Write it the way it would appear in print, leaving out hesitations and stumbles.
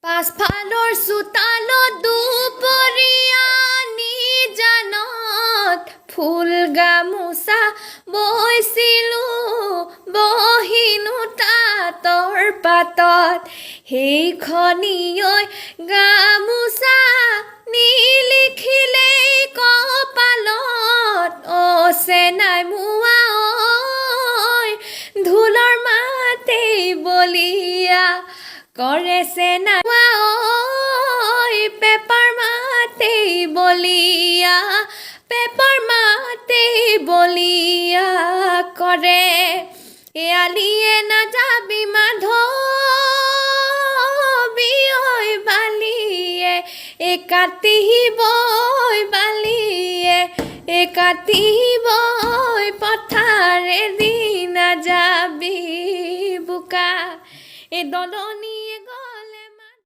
পাছফালৰ চোতালত দুপৰীয়া নিজানত ফুল গামোচা বৈছিলো বহিনো তাঁতৰ পাতত সেইখনিয়ৈ গামোচা নিলিখিলেই কপালত চেনাই মোৱা ঐ ঢোলৰ মাতেই বলিয়া কৰে চেনাই ঐ পেপাৰ মাতেই বলিয়া পেপাৰ মাতেই বলিয়া কৰে এয়ালিয়ে নাযাবি মাধৱী ঐ বালিয়ে কাটিবই বালিয়ে কাটিবই পথাৰেদি নাযাবি বোকা দলনিয়ে